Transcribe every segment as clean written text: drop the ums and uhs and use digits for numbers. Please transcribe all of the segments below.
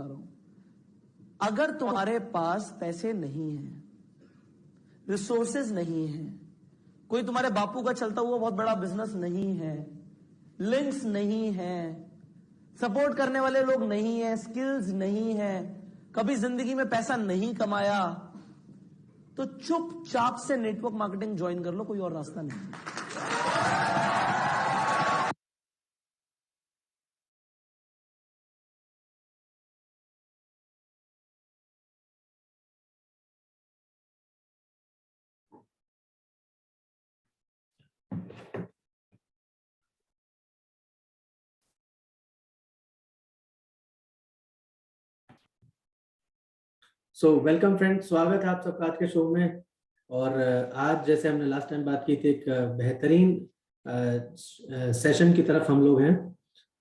रहा हूं, अगर तुम्हारे पास पैसे नहीं है, रिसोर्सेज नहीं है, कोई तुम्हारे बापू का चलता हुआ बहुत बड़ा बिजनेस नहीं है, लिंक्स नहीं है, सपोर्ट करने वाले लोग नहीं है, स्किल्स नहीं है, कभी जिंदगी में पैसा नहीं कमाया, तो चुपचाप से नेटवर्क मार्केटिंग ज्वाइन कर लो, कोई और रास्ता नहीं है। वेलकम फ्रेंड, स्वागत है आप सबका आज के शो में। और आज जैसे हमने लास्ट टाइम बात की थी, एक बेहतरीन सेशन की तरफ हम लोग हैं।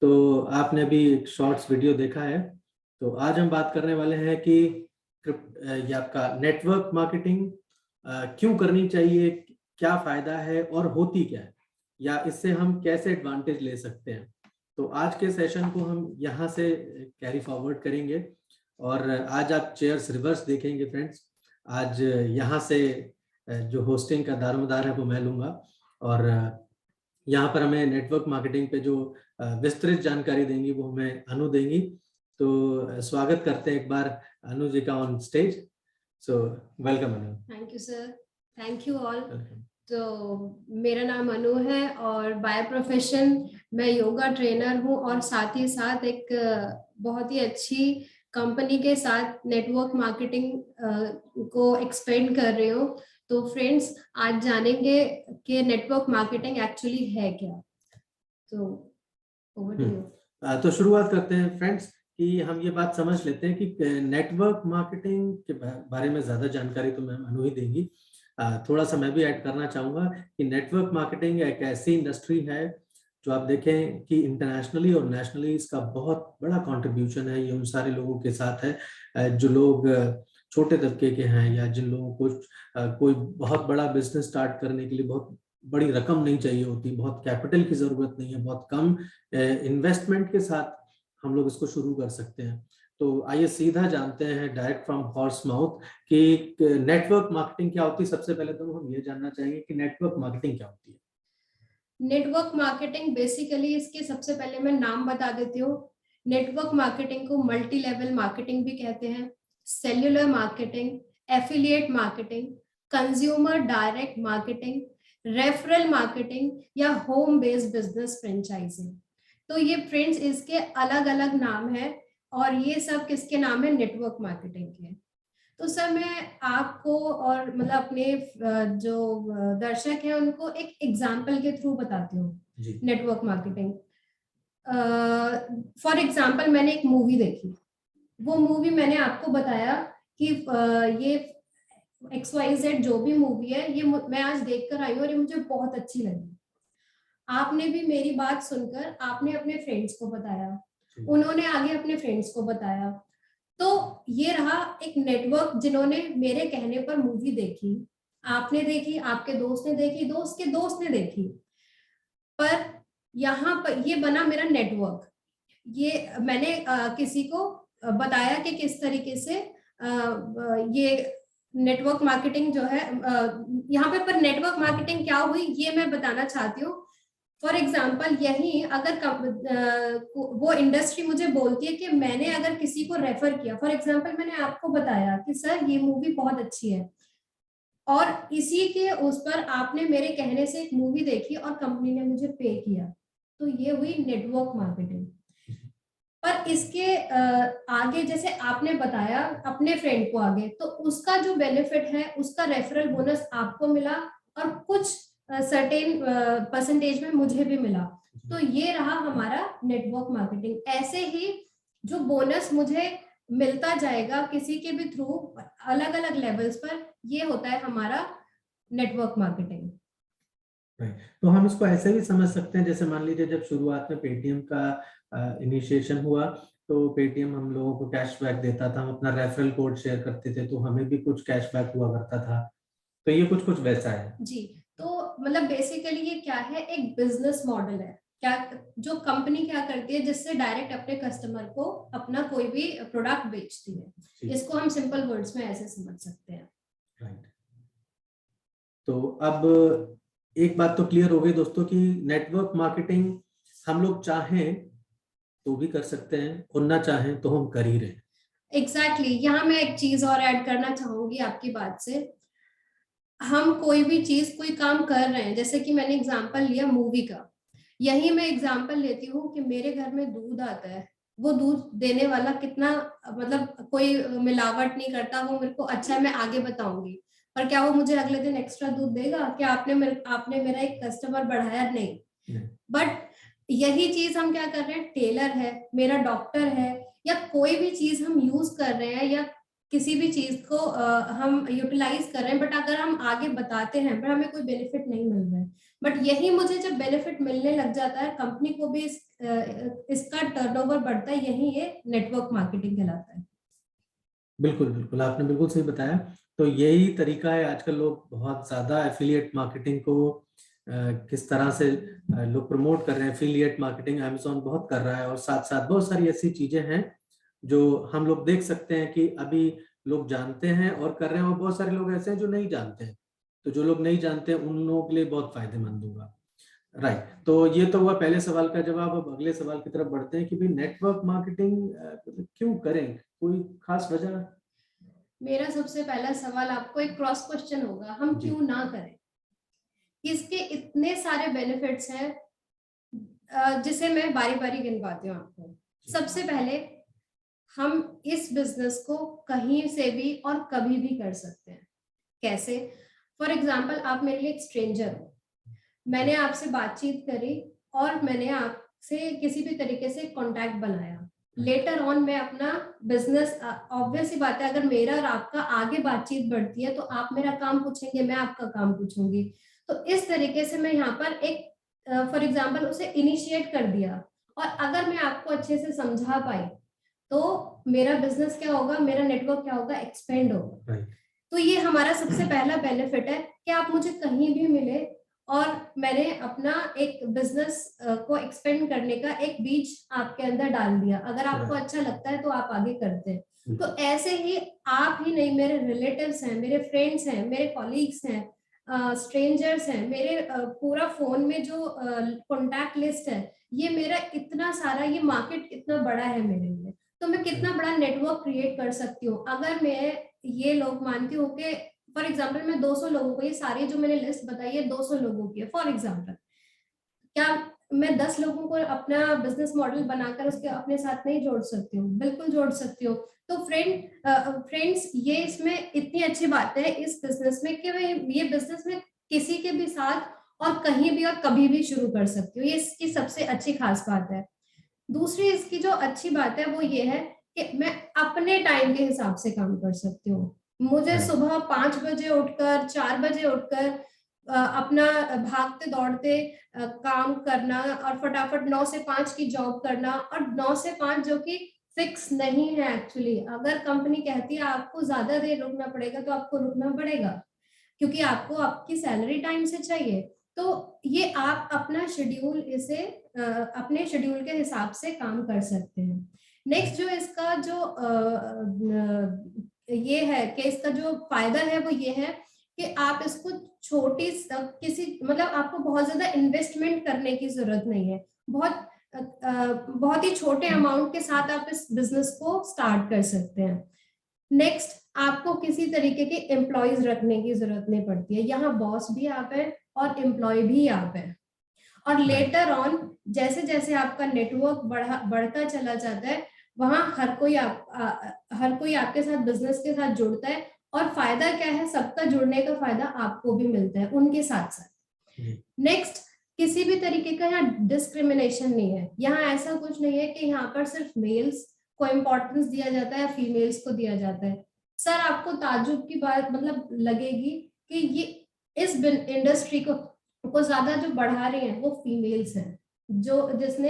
तो आपने अभी एक शॉर्ट्स वीडियो देखा है। तो आज हम बात करने वाले हैं कि ये आपका नेटवर्क मार्केटिंग क्यों करनी चाहिए, क्या फायदा है और होती क्या है, या इससे हम कैसे एडवांटेज ले सकते हैं। तो आज के सेशन को हम यहाँ से कैरी फॉरवर्ड करेंगे। और आज आप चेयर्स रिवर्स देखेंगे फ्रेंड्स। आज यहाँ से जो होस्टिंग का दारोमदार है वो मैं लूंगा, और यहाँ पर हमें नेटवर्क मार्केटिंग पे जो विस्तृत जानकारी देंगी वो हमें अनु देंगी। तो स्वागत करते हैं एक बार अनु जी का on stage. So welcome Anu. Thank you sir, thank you all. तो मेरा नाम अनु है और बाय प्रोफेशन मैं योगा ट्रेनर हूँ, और साथ ही साथ एक बहुत ही अच्छी कंपनी के साथ नेटवर्क मार्केटिंग को एक्सपेंड कर रही हूँ। तो फ्रेंड्स, आज जानेंगे कि नेटवर्क मार्केटिंग एक्चुअली है क्या। तो ओवर टू यू। तो शुरुआत करते हैं फ्रेंड्स कि हम ये बात समझ लेते हैं कि नेटवर्क मार्केटिंग के बारे में ज्यादा जानकारी तो मैम अनु ही देंगी। थोड़ा सा मैं भी ऐड करना चाहूंगा कि नेटवर्क मार्केटिंग एक ऐसी इंडस्ट्री है जो आप देखें कि इंटरनेशनली और नेशनली इसका बहुत बड़ा कंट्रीब्यूशन है। ये उन सारे लोगों के साथ है जो लोग छोटे तबके के हैं, या जिन लोगों को कोई बहुत बड़ा बिजनेस स्टार्ट करने के लिए बहुत बड़ी रकम नहीं चाहिए होती, बहुत कैपिटल की जरूरत नहीं है, बहुत कम इन्वेस्टमेंट के साथ हम लोग इसको शुरू कर सकते हैं। तो आइए सीधा जानते हैं डायरेक्ट फ्रॉम हॉर्स माउथ कि नेटवर्क मार्केटिंग क्या होती है। सबसे पहले तो हम ये जानना चाहेंगे कि नेटवर्क मार्केटिंग क्या होती है। नेटवर्क मार्केटिंग बेसिकली, इसके सबसे पहले मैं नाम बता देती हूँ। नेटवर्क मार्केटिंग को मल्टी लेवल मार्केटिंग भी कहते हैं, cellular marketing, affiliate marketing, consumer direct marketing, referral marketing या होम बेस्ड बिजनेस फ्रेंचाइजिंग। तो ये फ्रेंड्स इसके अलग अलग नाम है, और ये सब किसके नाम है? नेटवर्क मार्केटिंग के। तो सर मैं आपको और मतलब अपने जो दर्शक हैं उनको एक एग्जाम्पल के थ्रू बताती हूँ नेटवर्क मार्केटिंग। फॉर एग्जाम्पल, मैंने एक मूवी देखी। वो मूवी मैंने आपको बताया कि ये XYZ जो भी मूवी है, ये मैं आज देख कर आई हूँ और ये मुझे बहुत अच्छी लगी। आपने भी मेरी बात सुनकर आपने अपने फ्रेंड्स को बताया, उन्होंने आगे अपने फ्रेंड्स को बताया। तो ये रहा एक नेटवर्क, जिन्होंने मेरे कहने पर मूवी देखी, आपने देखी, आपके दोस्त ने देखी, दोस्त के दोस्त ने देखी, पर यहाँ पर ये बना मेरा नेटवर्क। ये मैंने किसी को बताया कि किस तरीके से ये नेटवर्क मार्केटिंग जो है यहाँ पे, पर नेटवर्क मार्केटिंग क्या हुई ये मैं बताना चाहती हूँ। फॉर एग्जाम्पल, यही अगर वो इंडस्ट्री मुझे बोलती है कि मैंने अगर किसी को रेफर किया, फॉर एग्जाम्पल मैंने आपको बताया कि सर ये मूवी बहुत अच्छी है, और इसी के उस पर आपने मेरे कहने से एक मूवी देखी और कंपनी ने मुझे पे किया, तो ये हुई नेटवर्क मार्केटिंग। पर इसके आगे जैसे आपने बताया अपने फ्रेंड को आगे, तो उसका जो बेनिफिट है, उसका रेफरल बोनस आपको मिला और कुछ सर्टेन परसेंटेज में मुझे भी मिला। तो ये रहा हमारा नेटवर्क मार्केटिंग। ऐसे ही जो बोनस मुझे मिलता जाएगा किसी के भी थ्रू अलग अलग लेवल्स पर, ये होता है हमारा नेटवर्क मार्केटिंग। तो हम इसको ऐसे भी समझ सकते हैं, जैसे मान लीजिए जब शुरुआत में पेटीएम का इनिशिएशन हुआ तो पेटीएम हम लोगों को कैशबैक देता था, हम अपना रेफरल कोड शेयर करते थे तो हमें भी कुछ कैशबैक हुआ करता था। तो ये कुछ वैसा है जी। तो मतलब बेसिकली ये क्या है, एक बिजनेस मॉडल है। क्या जो कंपनी क्या करती है जिससे डायरेक्ट अपने कस्टमर को अपना कोई भी प्रोडक्ट बेचती है। इसको हम सिंपल वर्ड्स में ऐसे समझ सकते हैं। राइट। तो अब एक बात तो क्लियर हो गई दोस्तों कि नेटवर्क मार्केटिंग हम लोग चाहें तो भी कर सकते हैं और ना चाहें तो हम कर ही रहे हैं। एग्जैक्टली यहाँ मैं एक चीज और ऐड करना चाहूंगी आपकी बात से। हम कोई भी चीज कोई काम कर रहे हैं, जैसे कि मैंने एग्जांपल लिया मूवी का, यही मैं एग्जांपल लेती हूँ कि मेरे घर में दूध आता है, वो दूध देने वाला कितना मतलब कोई मिलावट नहीं करता, वो मेरे को अच्छा है, मैं आगे बताऊंगी, पर क्या वो मुझे अगले दिन एक्स्ट्रा दूध देगा? क्या आपने मेरा एक कस्टमर बढ़ाया? नहीं। बट यही चीज हम क्या कर रहे हैं, टेलर है, मेरा डॉक्टर है, या कोई भी चीज हम यूज कर रहे हैं या किसी भी चीज को हम यूटिलाइज कर रहे हैं, बट अगर हम आगे बताते हैं पर हमें कोई बेनिफिट नहीं मिल रहा है, बट यही मुझे जब बेनिफिट मिलने लग जाता है, कंपनी को भी इसका टर्नओवर बढ़ता है, यही ये नेटवर्क मार्केटिंग कहलाता है। बिल्कुल बिल्कुल, आपने बिल्कुल सही बताया। तो यही तरीका है, आजकल लोग बहुत ज्यादा एफिलिएट मार्केटिंग को किस तरह से लोग प्रमोट कर रहे हैं। एफिलिएट मार्केटिंग अमेज़न बहुत कर रहा है, और साथ साथ बहुत सारी ऐसी चीजें हैं जो हम लोग देख सकते हैं कि अभी लोग जानते हैं और कर रहे हैं, और बहुत सारे लोग ऐसे हैं जो नहीं जानते हैं। तो जो लोग नहीं जानते हैं उन लोगों के लिए बहुत फायदेमंद होगा। राइट। तो ये तो हुआ पहले सवाल का जवाब। अब अगले सवाल की तरफ बढ़ते हैं कि भाई नेटवर्क मार्केटिंग क्यों करें, कोई खास वजह? मेरा सबसे पहला सवाल आपको एक क्रॉस क्वेश्चन होगा, हम क्यों ना करें? इसके इतने सारे बेनिफिट्स हैं जिसे मैं बारी बारी गिनवाती हूँ आपको। सबसे पहले, हम इस बिजनेस को कहीं से भी और कभी भी कर सकते हैं। कैसे? फॉर एग्जाम्पल, आप मेरे लिए एक स्ट्रेंजर हो, मैंने आपसे बातचीत करी और मैंने आपसे किसी भी तरीके से कांटेक्ट बनाया, लेटर ऑन मैं अपना बिजनेस, ऑब्वियस सी बात है, अगर मेरा और आपका आगे बातचीत बढ़ती है तो आप मेरा काम पूछेंगे, मैं आपका काम पूछूंगी। तो इस तरीके से मैं यहाँ पर एक फॉर एग्जाम्पल उसे इनिशिएट कर दिया, और अगर मैं आपको अच्छे से समझा पाई तो मेरा बिजनेस क्या होगा, मेरा नेटवर्क क्या होगा, एक्सपेंड होगा। तो ये हमारा सबसे पहला बेनिफिट है कि आप मुझे कहीं भी मिले और मैंने अपना एक बिजनेस को एक्सपेंड करने का एक बीज आपके अंदर डाल दिया। अगर आपको अच्छा लगता है तो आप आगे करते हैं। तो ऐसे ही आप ही नहीं, मेरे रिलेटिव्स हैं, मेरे फ्रेंड्स हैं, मेरे कॉलीग्स हैं, स्ट्रेंजर्स हैं, मेरे पूरा फोन में जो कॉन्टैक्ट लिस्ट है, ये मेरा इतना सारा, ये मार्केट इतना बड़ा है मेरे लिए, तो मैं कितना बड़ा नेटवर्क क्रिएट कर सकती हूँ। अगर मैं ये लोग मानती हूँ कि फॉर एग्जाम्पल मैं 200 लोगों को, ये सारी जो मैंने लिस्ट बताई है 200 लोगों की है फॉर एग्जाम्पल, क्या मैं 10 लोगों को अपना बिजनेस मॉडल बनाकर उसके अपने साथ नहीं जोड़ सकती हूँ? बिल्कुल जोड़ सकती हूँ। तो फ्रेंड्स, ये इसमें इतनी अच्छी बात है इस बिजनेस में कि मैं ये बिजनेस में किसी के भी साथ और कहीं भी और कभी भी शुरू कर सकती हूँ। ये इसकी सबसे अच्छी खास बात है। दूसरी इसकी जो अच्छी बात है वो ये है कि मैं अपने टाइम के हिसाब से काम कर सकती हूँ। मुझे सुबह 5 बजे उठकर, 4 बजे उठकर अपना भागते दौड़ते काम करना और फटाफट 9 से 5 की जॉब करना, और 9 से 5 जो कि फिक्स नहीं है एक्चुअली। अगर कंपनी कहती है आपको ज्यादा देर रुकना पड़ेगा तो आपको रुकना पड़ेगा, क्योंकि आपको आपकी सैलरी टाइम से चाहिए। तो ये आप अपना शेड्यूल इसे अपने शेड्यूल के हिसाब से काम कर सकते हैं। नेक्स्ट जो इसका जो ये है कि इसका जो फायदा है वो ये है कि आप इसको छोटी किसी मतलब आपको बहुत ज्यादा इन्वेस्टमेंट करने की जरूरत नहीं है। बहुत ही छोटे अमाउंट के साथ आप इस बिजनेस को स्टार्ट कर सकते हैं। नेक्स्ट, आपको किसी तरीके के एम्प्लॉयज रखने की जरूरत नहीं पड़ती है। यहाँ बॉस भी आप हैं और एम्प्लॉय भी आप हैं। और लेटर ऑन जैसे जैसे आपका नेटवर्क बढ़ता चला जाता है, वहां हर कोई आपके साथ बिजनेस के साथ जुड़ता है, और फायदा क्या है, सबका जुड़ने का फायदा आपको भी मिलता है उनके साथ साथ। नेक्स्ट, किसी भी तरीके का यहाँ डिस्क्रिमिनेशन नहीं है। यहाँ ऐसा कुछ नहीं है कि यहाँ पर सिर्फ मेल्स को इम्पोर्टेंस दिया जाता है या फीमेल्स को दिया जाता है। सर, आपको ताज्जुब की बात मतलब लगेगी कि ये इस इंडस्ट्री को ज्यादा जो बढ़ा रहे हैं वो फीमेल्स हैं, जिसने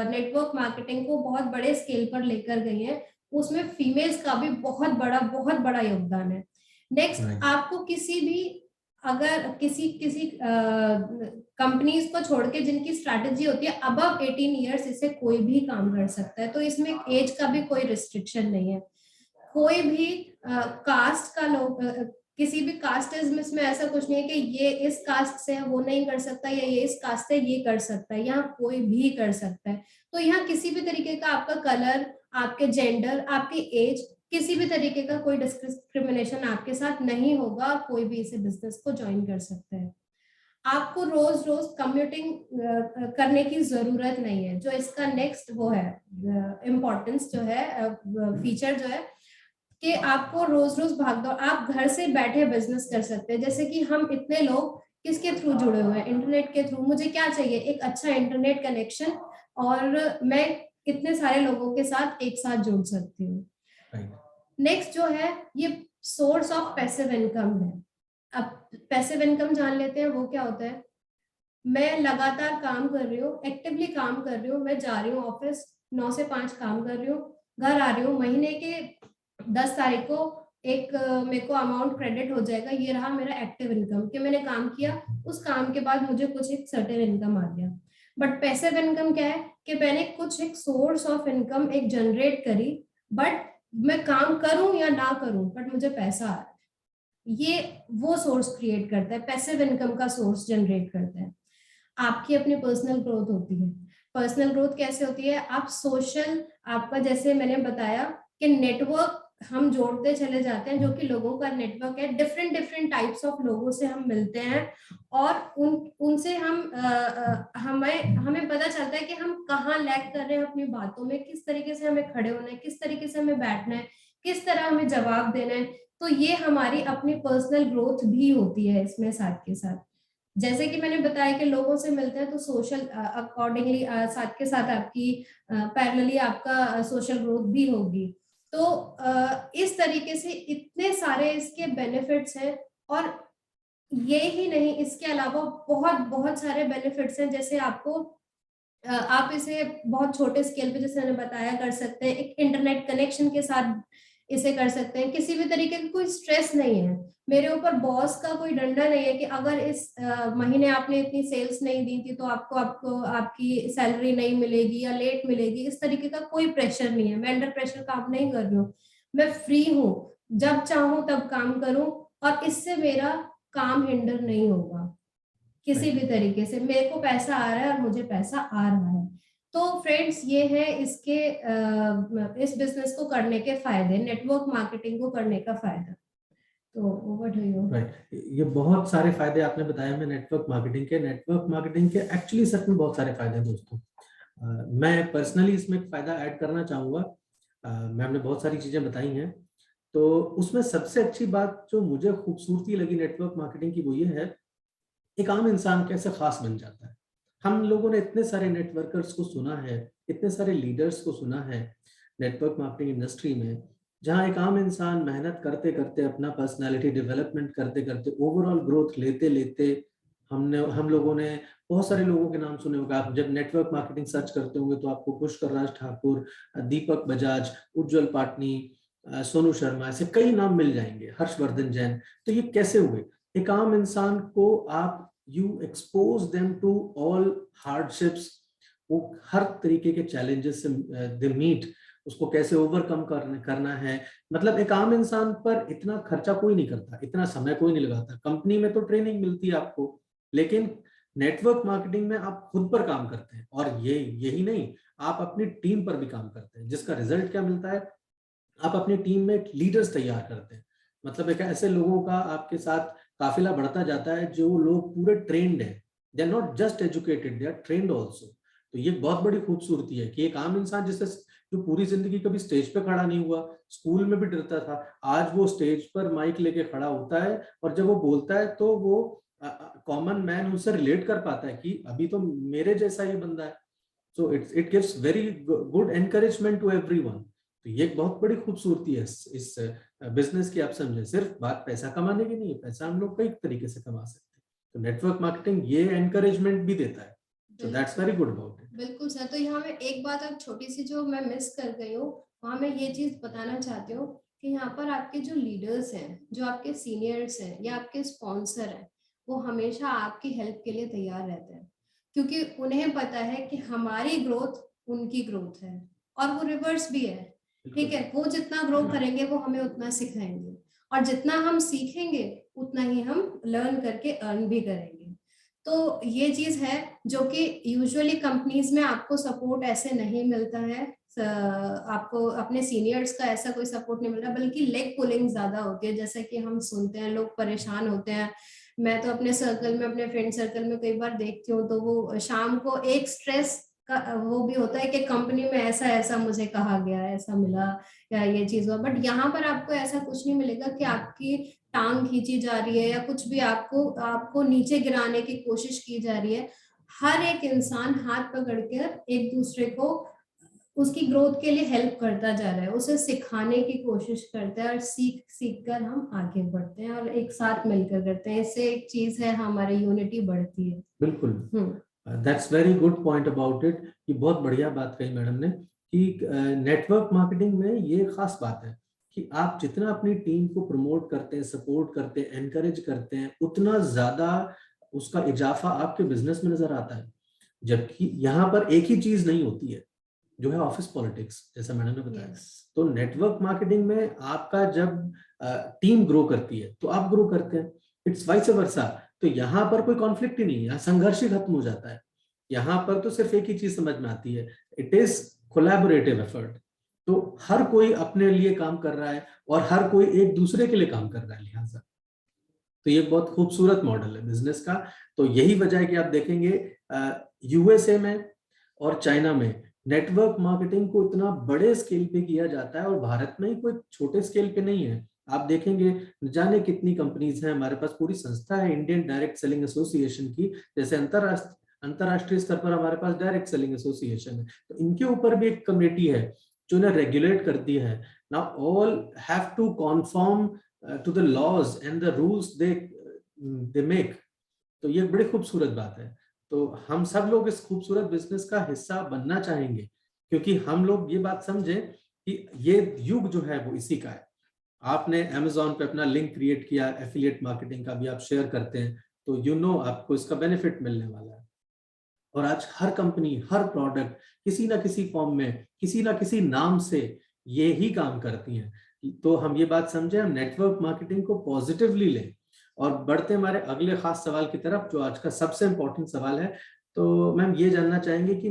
नेटवर्क मार्केटिंग को बहुत बड़े स्केल पर लेकर गई हैं। उसमें फीमेल्स का भी बहुत बड़ा योगदान है। नेक्स्ट, आपको किसी भी अगर किसी किसी कंपनीज को छोड़ के जिनकी स्ट्रैटेजी होती है अबव 18 इयर्स, इसे कोई भी काम कर सकता है, तो इसमें एज का भी कोई रिस्ट्रिक्शन नहीं है। कोई भी कास्ट का लोग किसी भी कास्टिज्म में ऐसा कुछ नहीं है कि ये इस कास्ट से है वो नहीं कर सकता, या ये इस कास्ट से ये कर सकता है, यहाँ कोई भी कर सकता है। तो यहाँ किसी भी तरीके का आपका कलर, आपके जेंडर, आपकी एज, किसी भी तरीके का कोई डिस्क्रिमिनेशन आपके साथ नहीं होगा। कोई भी इसे बिजनेस को ज्वाइन कर सकता है। आपको रोज रोज कम्यूटिंग करने की जरूरत नहीं है। जो इसका नेक्स्ट वो है इम्पोर्टेंस जो है, फीचर जो है कि आपको रोज रोज भाग दौड़, आप घर से बैठे बिजनेस कर सकते हैं। जैसे कि हम इतने लोग किसके थ्रू जुड़े हुए हैं, इंटरनेट के थ्रू। मुझे क्या चाहिए, एक अच्छा इंटरनेट कनेक्शन, और मैं इतने सारे लोगों के साथ एक साथ जुड़ सकती हूँ। नेक्स्ट जो है ये सोर्स ऑफ पैसिव इनकम है। अब पैसिव इनकम जान लेते हैं वो क्या होता है। मैं लगातार काम कर रही हूँ, एक्टिवली काम कर रही हूँ, मैं जा रही हूँ ऑफिस, 9 से 5 काम कर रही हूँ, घर आ रही हूँ, महीने के 10 तारीख को एक मेरे को अमाउंट क्रेडिट हो जाएगा। ये रहा मेरा एक्टिव इनकम कि मैंने काम किया, उस काम के बाद मुझे कुछ एक सर्टेन इनकम आ गया। बट पैसिव इनकम क्या है कि मैंने कुछ एक सोर्स ऑफ इनकम एक जनरेट करी, बट मैं काम करूं या ना करूं बट मुझे पैसा आ रहा है। ये वो सोर्स क्रिएट करता है, पैसिव इनकम का सोर्स जनरेट करता है। आपकी अपनी पर्सनल ग्रोथ होती है। पर्सनल ग्रोथ कैसे होती है, आप सोशल, आपका जैसे मैंने बताया कि नेटवर्क हम जोड़ते चले जाते हैं, जो कि लोगों का नेटवर्क है। डिफरेंट डिफरेंट टाइप्स ऑफ लोगों से हम मिलते हैं, और उनसे हमें पता चलता है कि हम कहाँ लैग कर रहे हैं अपनी बातों में, किस तरीके से हमें खड़े होना है, किस तरीके से हमें बैठना है, किस तरह हमें जवाब देना है। तो ये हमारी अपनी पर्सनल ग्रोथ भी होती है इसमें साथ के साथ। जैसे कि मैंने बताया कि लोगों से मिलते हैं तो सोशल अकॉर्डिंगली साथ के साथ आपकी पैरेलली आपका सोशल ग्रोथ भी होगी। तो इस तरीके से इतने सारे इसके बेनिफिट्स हैं, और ये ही नहीं, इसके अलावा बहुत बहुत सारे बेनिफिट्स हैं। जैसे आपको आप इसे बहुत छोटे स्केल पे, जैसे मैंने बताया, कर सकते हैं। एक इंटरनेट कनेक्शन के साथ इसे कर सकते हैं। किसी भी तरीके का कोई स्ट्रेस नहीं है, मेरे ऊपर बॉस का कोई डंडा नहीं है कि अगर इस महीने आपने इतनी सेल्स नहीं दी थी तो आपको आपको आपकी सैलरी नहीं मिलेगी या लेट मिलेगी। इस तरीके का कोई प्रेशर नहीं है। मैं अंडर प्रेशर काम नहीं कर रही हूँ, मैं फ्री हूँ, जब चाहूं तब काम करूं, और इससे मेरा काम हिंडर नहीं होगा किसी भी तरीके से। मेरे को पैसा आ रहा है और मुझे पैसा आ रहा है। तो फ्रेंड्स, ये है इसके इस बिजनेस को करने के फायदे, नेटवर्क मार्केटिंग को करने का फायदा। तो ओवर टू यू। राइट, ये बहुत सारे फायदे आपने बताए हमें नेटवर्क मार्केटिंग के एक्चुअली सच में बहुत सारे फायदे हैं दोस्तों। मैं पर्सनली इसमें एक फायदा ऐड करना चाहूंगा। मैम ने बहुत सारी चीजें बताई हैं, तो उसमें सबसे अच्छी बात जो मुझे खूबसूरती लगी नेटवर्क मार्केटिंग की वो ये है, एक आम इंसान कैसे खास बन जाता है। हम लोगों ने इतने सारे नेटवर्कर्स को सुना है, इतने सारे लीडर्स को सुना है नेटवर्क मार्केटिंग इंडस्ट्री में, जहां एक आम इंसान मेहनत करते करते, अपना पर्सनालिटी डेवलपमेंट करते करते, ओवरऑल ग्रोथ लेते लेते, हम लोगों ने बहुत सारे लोगों के नाम सुने होंगे। आप जब नेटवर्क मार्केटिंग सर्च करते होंगे तो आपको पुष्कर राज ठाकुर, दीपक बजाज, उज्जवल पाटनी, सोनू शर्मा, ऐसे कई नाम मिल जाएंगे, हर्षवर्धन जैन। तो ये कैसे हुए? एक आम इंसान को आप you expose them to all hardships, वो हर तरीके के चैलेंजेस से दे मीट, उसको कैसे ओवरकम करना है। मतलब एक आम इंसान पर इतना खर्चा कोई नहीं करता, इतना समय कोई नहीं लगाता। कंपनी में तो ट्रेनिंग मिलती है आपको, लेकिन नेटवर्क मार्केटिंग में आप खुद पर काम करते हैं, और यही नहीं, आप अपनी टीम पर भी काम करते हैं, जिसका रिजल्ट क्या मिलता है, आप अपनी टीम में लीडर्स तैयार करते हैं। मतलब एक ऐसे लोगों का आपके साथ काफिला बढ़ता जाता है जो लोग पूरे ट्रेंड है, they are not just educated, they are trained also. तो ये बहुत बड़ी खूबसूरती है कि एक आम इंसान जिससे जो पूरी जिंदगी कभी स्टेज पे खड़ा नहीं हुआ, स्कूल में भी डरता था, आज वो स्टेज पर माइक लेके खड़ा होता है, और जब वो बोलता है तो वो कॉमन मैन उससे रिलेट कर पाता है कि अभी तो मेरे जैसा ही बंदा है। So it gives very good encouragement to everyone. तो ये एक बहुत बड़ी खूबसूरती है इस बिजनेस की। आप समझे, सिर्फ बात पैसा कमाने की नहीं है, पैसा हम लोग कई तरीके से कमा सकते हैं। तो नेटवर्क मार्केटिंग ये एनकरेजमेंट भी देता है। So that's very good about it. बिल्कुल सर। तो यहाँ में एक बात अब छोटी सी जो मैं मिस कर गई हूँ, वहाँ मैं ये चीज बताना चाहती हूँ कि यहाँ पर आपके जो लीडर्स हैं, जो आपके सीनियर्स हैं या आपके स्पॉन्सर हैं, वो हमेशा आपकी हेल्प के लिए तैयार रहते हैं, क्योंकि उन्हें पता है कि हमारी ग्रोथ उनकी ग्रोथ है, और वो रिवर्स भी है। ठीक है, वो जितना ग्रो करेंगे वो हमें उतना सिखाएंगे, और जितना हम सीखेंगे उतना ही हम लर्न करके अर्न भी करेंगे। तो ये चीज है जो कि यूजुअली कंपनीज में आपको सपोर्ट ऐसे नहीं मिलता है, आपको अपने सीनियर्स का ऐसा कोई सपोर्ट नहीं मिलता, बल्कि लेग पुलिंग ज्यादा होती है, जैसे कि हम सुनते हैं, लोग परेशान होते हैं। मैं तो अपने सर्कल में, अपने फ्रेंड सर्कल में कई बार देखती हूँ, तो वो शाम को एक स्ट्रेस का वो भी होता है कि कंपनी में ऐसा ऐसा मुझे कहा गया, ऐसा मिला, या ये चीज हुआ। बट यहाँ पर आपको ऐसा कुछ नहीं मिलेगा कि आपकी टांग खींची जा रही है या कुछ भी आपको आपको नीचे गिराने की कोशिश की जा रही है। हर एक इंसान हाथ पकड़ कर एक दूसरे को उसकी ग्रोथ के लिए हेल्प करता जा रहा है, उसे सिखाने की कोशिश करता है, और सीख सीख कर हम आगे बढ़ते हैं और एक साथ मिलकर करते हैं। इससे एक चीज है, हमारी यूनिटी बढ़ती है। बिल्कुल, that's very good point about it. ये बहुत बढ़िया बात कही मैडम ने कि नेटवर्क मार्केटिंग में ये खास बात है कि आप जितना अपनी टीम को प्रमोट करते हैं, सपोर्ट करते हैं, एनकरेज करते हैं, उतना ज्यादा उसका इजाफा आपके बिजनेस में नजर आता है। जबकि यहाँ पर एक ही चीज नहीं होती है जो है ऑफिस पॉलिटिक्स, जैसा मैडम ने बताया। तो नेटवर्क मार्केटिंग में आपका जब टीम ग्रो करती है तो आप ग्रो करते हैं, इट्स वाइस वर्सा। तो यहाँ पर कोई कॉन्फ्लिक्ट ही नहीं है, यहाँ संघर्ष ही खत्म हो जाता है। यहाँ पर तो सिर्फ एक ही चीज समझ में आती है, इट इज कोलैबोरेटिव एफर्ट। तो हर कोई अपने लिए काम कर रहा है और हर कोई एक दूसरे के लिए काम कर रहा है, लिहाजा तो ये बहुत खूबसूरत मॉडल है बिजनेस का। तो यही वजह है कि आप देखेंगे यूएसए में और चाइना में नेटवर्क मार्केटिंग को इतना बड़े स्केल पे किया जाता है और भारत में ही कोई छोटे स्केल पे नहीं है। आप देखेंगे न जाने कितनी कंपनीज हैं, हमारे पास पूरी संस्था है इंडियन डायरेक्ट सेलिंग एसोसिएशन की, जैसे अंतरराष्ट्रीय स्तर पर हमारे पास डायरेक्ट सेलिंग एसोसिएशन है। तो इनके ऊपर भी एक कमेटी है जो इन्हें रेगुलेट करती है। Now all have to conform to the laws and the rules they make। तो ये बड़ी खूबसूरत बात है। तो हम सब लोग इस खूबसूरत बिजनेस का हिस्सा बनना चाहेंगे, क्योंकि हम लोग ये बात समझे कि ये युग जो है वो इसी का है। आपने Amazon पे अपना लिंक क्रिएट किया, एफिलिएट मार्केटिंग का भी आप शेयर करते हैं, तो आपको इसका बेनिफिट मिलने वाला है। और आज हर कंपनी, हर प्रोडक्ट किसी ना किसी फॉर्म में, किसी ना किसी नाम से ये ही काम करती हैं। तो हम ये बात समझे, हम नेटवर्क मार्केटिंग को पॉजिटिवली लें। और बढ़ते हमारे अगले खास सवाल की तरफ, जो आज का सबसे इंपॉर्टेंट सवाल है। तो मैम ये जानना चाहेंगे कि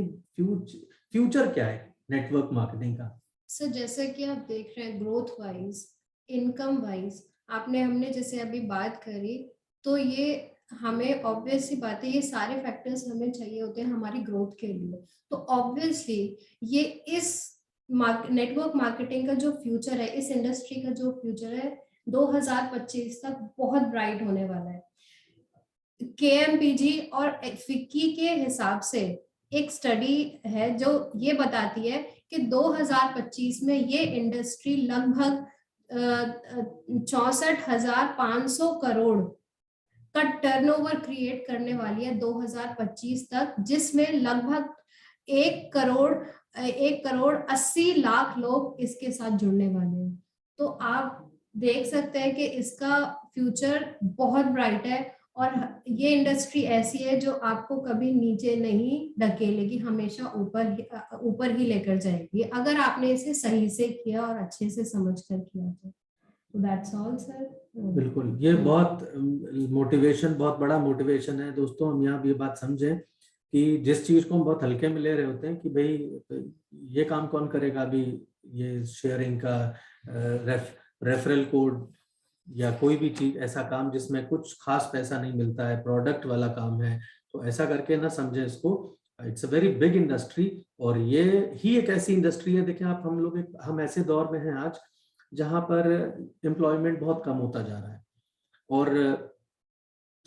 फ्यूचर क्या है नेटवर्क मार्केटिंग का? सर जैसे कि आप देख रहे हैं, ग्रोथ वाइज, इनकम वाइज, हमने जैसे अभी बात करी, तो ये हमें ऑब्वियस सी बात है, ये सारे फैक्टर्स हमें चाहिए होते हैं हमारी ग्रोथ के लिए। तो ऑब्वियसली ये इस नेटवर्क मार्केटिंग का जो फ्यूचर है, इस इंडस्ट्री का जो फ्यूचर है, 2025 तक बहुत ब्राइट होने वाला है। KMPG और फिक्की के हिसाब से एक स्टडी है जो ये बताती है कि 2025 में ये इंडस्ट्री लगभग 64,500 करोड़ का टर्नओवर क्रिएट करने वाली है 2025 तक, जिसमें लगभग 1,80,00,000 लोग इसके साथ जुड़ने वाले हैं। तो आप देख सकते हैं कि इसका फ्यूचर बहुत ब्राइट है, और ये इंडस्ट्री ऐसी है जो आपको कभी नीचे नहीं ढकेलेगी, हमेशा ऊपर ही लेकर जाएगी, अगर आपने इसे सही से किया और अच्छे से समझकर किया तो। That's all sir. बिल्कुल, ये बहुत मोटिवेशन, बहुत बड़ा मोटिवेशन है दोस्तों। हम यहाँ भी ये बात समझें कि जिस चीज को हम बहुत हल्के में ले रहे होते हैं कि भाई ये काम कौन करेगा, अभी ये शेयरिंग का रेफरल कोड या कोई भी चीज, ऐसा काम जिसमें कुछ खास पैसा नहीं मिलता है, प्रोडक्ट वाला काम है, तो ऐसा करके ना समझे इसको। It's a very big industry, और ये ही एक ऐसी इंडस्ट्री है। देखें आप, हम ऐसे दौर में हैं आज जहां पर एम्प्लॉयमेंट बहुत कम होता जा रहा है, और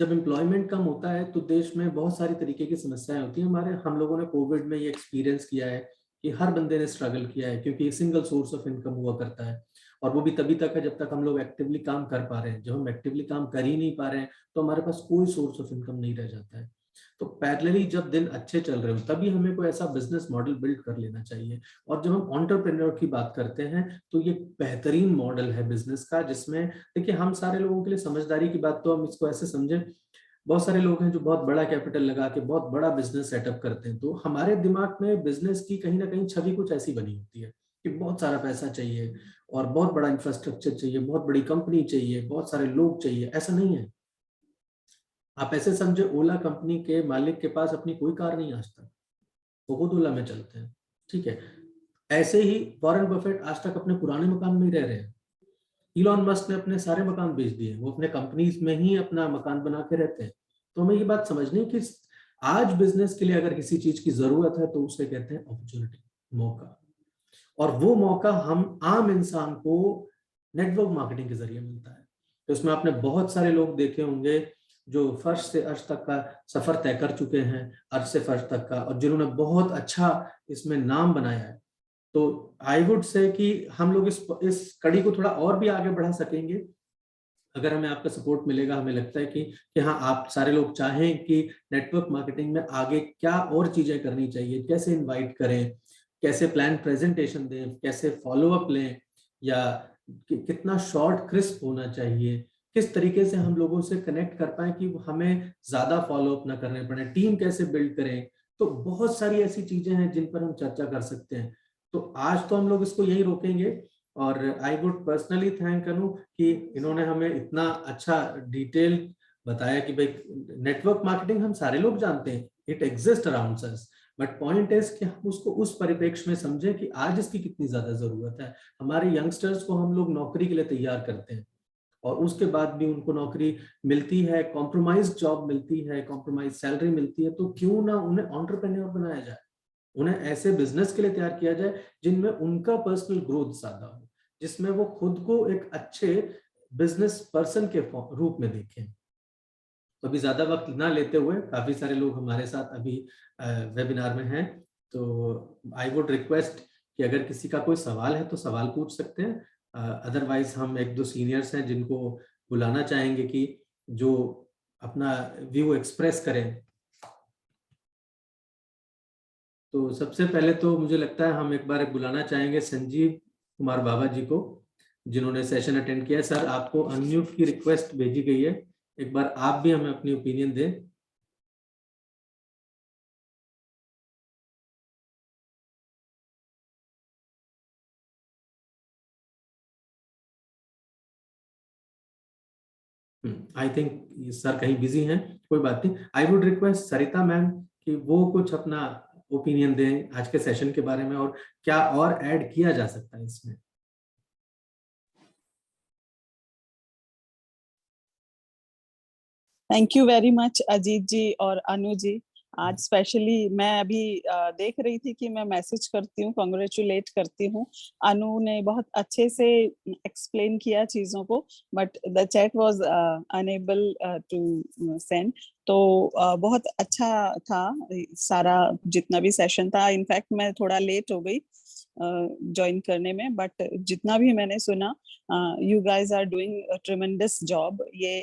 जब एम्प्लॉयमेंट कम होता है तो देश में बहुत सारी तरीके की समस्याएं होती हैं। हम लोगों ने कोविड में ये एक्सपीरियंस किया है कि हर बंदे ने स्ट्रगल किया है, क्योंकि एक सिंगल सोर्स ऑफ इनकम हुआ करता है, और वो भी तभी तक है जब तक हम लोग एक्टिवली काम कर पा रहे हैं। जब हम एक्टिवली काम कर ही नहीं पा रहे हैं तो हमारे पास कोई सोर्स ऑफ इनकम नहीं रह जाता है। तो पैरेलली जब दिन अच्छे चल रहे हो तभी हमें कोई ऐसा बिजनेस मॉडल बिल्ड कर लेना चाहिए। और जब हम एंटरप्रेन्योर की बात करते हैं तो ये बेहतरीन मॉडल है बिजनेस का, जिसमें देखिए हम सारे लोगों के लिए समझदारी की बात, तो हम इसको ऐसे समझें, बहुत सारे लोग हैं जो बहुत बड़ा कैपिटल लगा के बहुत बड़ा बिजनेस सेटअप करते हैं, तो हमारे दिमाग में बिजनेस की कहीं ना कहीं छवि कुछ ऐसी बनी होती है कि बहुत सारा पैसा चाहिए और बहुत बड़ा इंफ्रास्ट्रक्चर चाहिए, बहुत बड़ी कंपनी चाहिए, बहुत सारे लोग चाहिए। ऐसा नहीं है। आप ऐसे समझे, ओला कंपनी के मालिक के पास अपनी कोई कार नहीं आज तक, वो खुद ओला में चलते हैं, ठीक है। ऐसे ही वॉरेन बफेट आज तक अपने पुराने मकान में ही रह रहे हैं। इलॉन मस्क ने अपने सारे मकान बेच दिए, वो अपने कंपनीज में ही अपना मकान बना के रहते हैं। तो हमें ये बात समझनी कि आज बिजनेस के लिए अगर किसी चीज की जरूरत है तो उसे कहते हैं अपॉर्चुनिटी, मौका। और वो मौका हम आम इंसान को नेटवर्क मार्केटिंग के जरिए मिलता है। तो इसमें आपने बहुत सारे लोग देखे होंगे जो फर्श से अर्श तक का सफर तय कर चुके हैं, अर्श से फर्श तक का, और जिन्होंने बहुत अच्छा इसमें नाम बनाया है। तो आई वुड से कि हम लोग इस कड़ी को थोड़ा और भी आगे बढ़ा सकेंगे अगर हमें आपका सपोर्ट मिलेगा। हमें लगता है कि हाँ, आप सारे लोग चाहें कि नेटवर्क मार्केटिंग में आगे क्या और चीजें करनी चाहिए, कैसे इनवाइट करें, कैसे प्लान प्रेजेंटेशन दें, कैसे फॉलो अप लें, या कितना शॉर्ट क्रिस्प होना चाहिए, किस तरीके से हम लोगों से कनेक्ट कर पाए कि हमें ज्यादा फॉलो अप ना करने पड़े, टीम कैसे बिल्ड करें। तो बहुत सारी ऐसी चीजें हैं जिन पर हम चर्चा कर सकते हैं। तो आज तो हम लोग इसको यही रोकेंगे। और आई वुड पर्सनली थैंक अनु कि इन्होंने हमें इतना अच्छा डिटेल बताया कि भाई नेटवर्क मार्केटिंग हम सारे लोग जानते हैं, it exist around us, but point is कि हम उसको उस परिप्रेक्ष्य में समझें कि आज इसकी कितनी ज्यादा जरूरत है। हमारे यंगस्टर्स को हम लोग नौकरी के लिए तैयार करते हैं और उसके बाद भी उनको नौकरी मिलती है, कॉम्प्रोमाइज जॉब मिलती है, कॉम्प्रोमाइज सैलरी मिलती है, तो क्यों ना उन्हें एंटरप्रेन्योर बनाया जाए, उन्हें ऐसे बिजनेस के लिए तैयार किया जाए जिनमें उनका पर्सनल ग्रोथ ज्यादा हो, जिसमें वो खुद को एक अच्छे बिजनेस पर्सन के रूप में देखें। तो अभी ज्यादा वक्त ना लेते हुए, काफी सारे लोग हमारे साथ अभी वेबिनार में हैं, तो आई वुड रिक्वेस्ट कि अगर किसी का कोई सवाल है तो सवाल पूछ सकते हैं, अदरवाइज हम एक दो सीनियर्स हैं जिनको बुलाना चाहेंगे कि जो अपना व्यू एक्सप्रेस करें। तो सबसे पहले तो मुझे लगता है हम एक बार बुलाना चाहेंगे संजीव कुमार बाबा जी को, जिन्होंने सेशन अटेंड किया। सर, आपको अनम्यूट की रिक्वेस्ट भेजी गई है, एक बार आप भी हमें अपनी ओपिनियन दें। आई थिंक सर कहीं बिजी हैं, कोई बात नहीं। I would request Sarita ma'am कि वो कुछ अपना ओपिनियन दें आज के सेशन के बारे में और क्या और ऐड किया जा सकता है इसमें। Thank you very much Ajit ji और अनु जी। आज स्पेशली मैं अभी देख रही थी कि मैं मैसेज करती हूँ, कॉन्ग्रेचुलेट करती हूँ। अनु ने बहुत अच्छे से एक्सप्लेन किया चीजों को, but the chat was unable to send. तो बहुत अच्छा था सारा जितना भी सेशन था। इनफैक्ट मैं थोड़ा लेट हो गई ज्वाइन करने में, बट जितना भी मैंने सुना, you guys are doing tremendous job. ये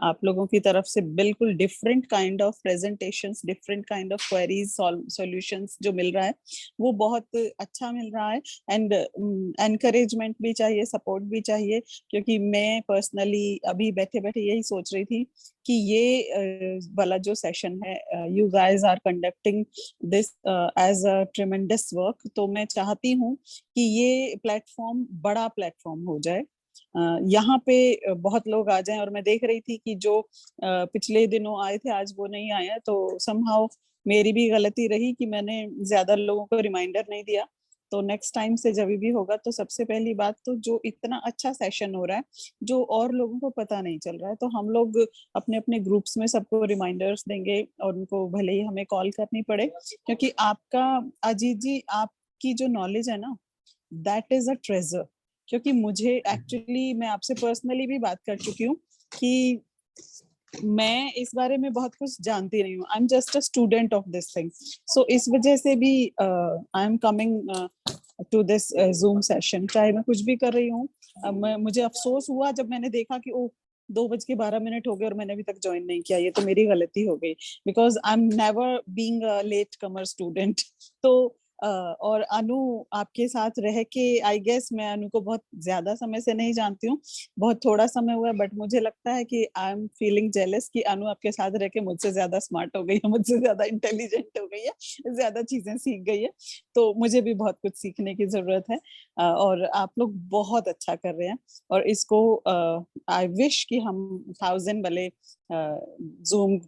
आप लोगों की तरफ से बिल्कुल different kind of presentations, different kind of queries, solutions जो मिल रहा है वो बहुत अच्छा मिल रहा है। एंड एनकरेजमेंट भी चाहिए, सपोर्ट भी चाहिए, क्योंकि मैं पर्सनली अभी बैठे बैठे यही सोच रही थी कि ये वाला जो सेशन है, you guys are conducting this as a tremendous work. तो मैं चाहती हूँ कि ये प्लेटफॉर्म बड़ा प्लेटफॉर्म हो जाए, यहाँ पे बहुत लोग आ जाएं। और मैं देख रही थी कि जो पिछले दिनों आए थे आज वो नहीं आए, तो समहाउ मेरी भी गलती रही कि मैंने ज्यादा लोगों को रिमाइंडर नहीं दिया। तो नेक्स्ट टाइम से जब भी होगा तो सबसे पहली बात तो जो इतना अच्छा सेशन हो रहा है जो और लोगों को पता नहीं चल रहा है, तो हम लोग अपने अपने ग्रुप्स में सबको रिमाइंडर्स देंगे और उनको भले ही हमें कॉल करनी पड़े, क्योंकि आपका अजीत जी, आपकी जो नॉलेज है ना, दैट इज अ ट्रेजर। क्योंकि मुझे एक्चुअली, मैं आपसे पर्सनली भी बात कर चुकी हूँ कि मैं इस बारे में बहुत कुछ जानती नहीं हूँ। I am just a student of this thing. So इस वजह से भी I am coming to this zoom session, चाहे मैं कुछ भी कर रही हूँ। मुझे अफसोस हुआ जब मैंने देखा कि ओ 2:12 हो गए और मैंने अभी तक ज्वाइन नहीं किया। ये तो मेरी गलती हो गई, because I am never being a latecomer student. तो और अनु आपके साथ रह के आई गेस, मैं अनु को बहुत ज्यादा समय से नहीं जानती हूँ, बहुत थोड़ा समय हुआ है, बट मुझे लगता है कि आई एम फीलिंग जेलस कि अनु आपके साथ रह के मुझसे ज्यादा स्मार्ट हो गई है, मुझसे ज्यादा इंटेलिजेंट हो गई है, ज्यादा चीजें सीख गई है। तो मुझे भी बहुत कुछ सीखने की जरूरत है, और आप लोग बहुत अच्छा कर रहे हैं। और इसको आई विश कि हम 1000 वाले जूम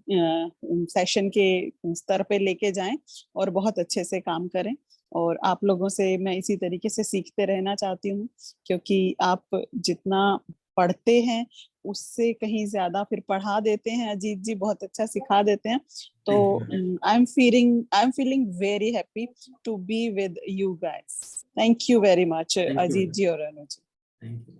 सेशन के स्तर पे लेके जाएं और बहुत अच्छे से काम करें। और आप लोगों से मैं इसी तरीके से सीखते रहना चाहती हूँ, क्योंकि आप जितना पढ़ते हैं उससे कहीं ज्यादा फिर पढ़ा देते हैं। अजीत जी बहुत अच्छा सिखा देते हैं। तो I am feeling very happy to be with you guys. Thank you very much Ajit ji और अनु जी। Thank you.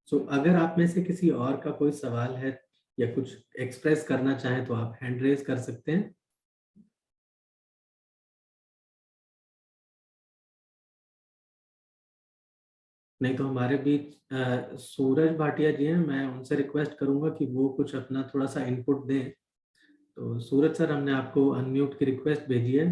सो अगर आप में से किसी और का कोई सवाल है या कुछ एक्सप्रेस करना चाहें तो आप हैंड रेज कर सकते हैं। नहीं तो हमारे बीच सूरज भाटिया जी हैं, मैं उनसे रिक्वेस्ट करूंगा कि वो कुछ अपना थोड़ा सा इनपुट दें। तो सूरज सर, हमने आपको अनम्यूट की रिक्वेस्ट भेजी है।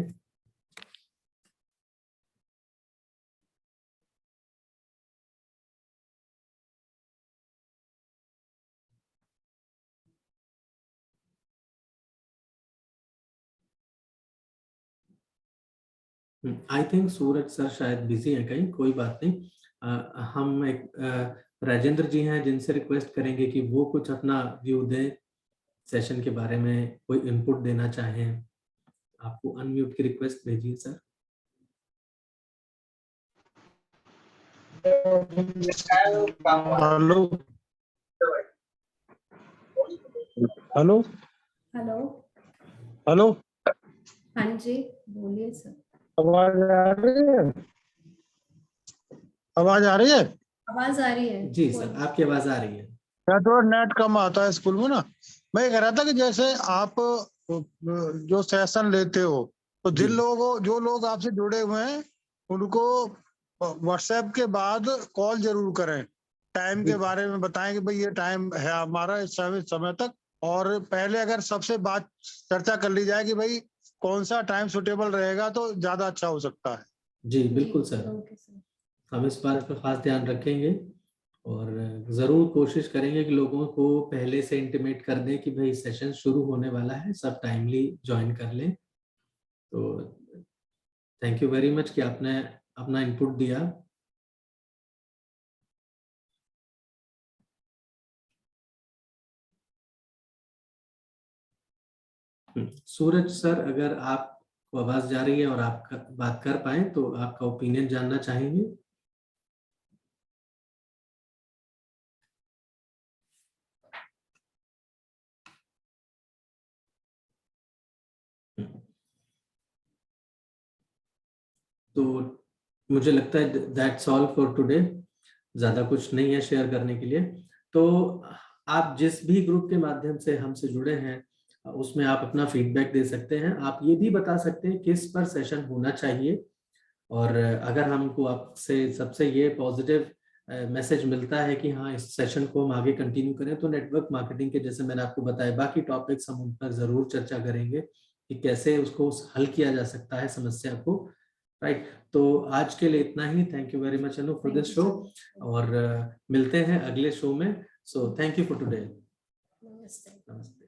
आई थिंक सूरज सर शायद बिजी हैं कहीं, कोई बात नहीं। हम एक राजेंद्र जी हैं जिनसे रिक्वेस्ट करेंगे कि वो कुछ अपना व्यू दें सेशन के बारे में, कोई इनपुट देना चाहें। आपको अनम्यूट की रिक्वेस्ट भेजिए sir. Hello hello hello. Hello, हाँ जी, बोलिए सर। आवाज आ रही है? आवाज आ रही है? आवाज आ रही है जी सर, आपकी आवाज आ रही है। क्या थोड़ा नेट कम आता है स्कूल में ना। मैं ये कह रहा था कि जैसे आप जो सेशन लेते हो तो जी। जो लोग आपसे जुड़े हुए हैं उनको व्हाट्सएप के बाद कॉल जरूर करें, टाइम के बारे में बताएं कि भाई ये टाइम है हमारा इस समय तक, और पहले अगर सबसे बात चर्चा कर ली जाए कि भाई कौन सा टाइम सुटेबल रहेगा तो ज्यादा अच्छा हो सकता है। जी बिल्कुल सर, ओके सर। हम इस बात पर खास ध्यान रखेंगे और जरूर कोशिश करेंगे कि लोगों को पहले से इंटीमेट कर दें कि भाई सेशन शुरू होने वाला है, सब टाइमली ज्वाइन कर लें। तो थैंक यू वेरी मच कि आपने अपना इनपुट दिया। सूरज सर, अगर आपको आवाज जा रही है और आप बात कर पाए तो आपका ओपिनियन जानना चाहेंगे। तो मुझे लगता है दैट्स ऑल फॉर टुडे, ज्यादा कुछ नहीं है शेयर करने के लिए। तो आप जिस भी ग्रुप के माध्यम से हमसे जुड़े हैं उसमें आप अपना फीडबैक दे सकते हैं। आप ये भी बता सकते हैं किस पर सेशन होना चाहिए, और अगर हमको आपसे सबसे ये पॉजिटिव मैसेज मिलता है कि हाँ इस सेशन को हम आगे कंटिन्यू करें, तो नेटवर्क मार्केटिंग के जैसे मैंने आपको बताया बाकी टॉपिक्स हम उन पर जरूर चर्चा करेंगे कि कैसे उसको हल किया जा सकता है समस्या को। राइट, तो आज के लिए इतना ही। Thank you very much Anu for this show, और मिलते हैं अगले शो में। So thank you for today. नमस्ते। नमस्ते।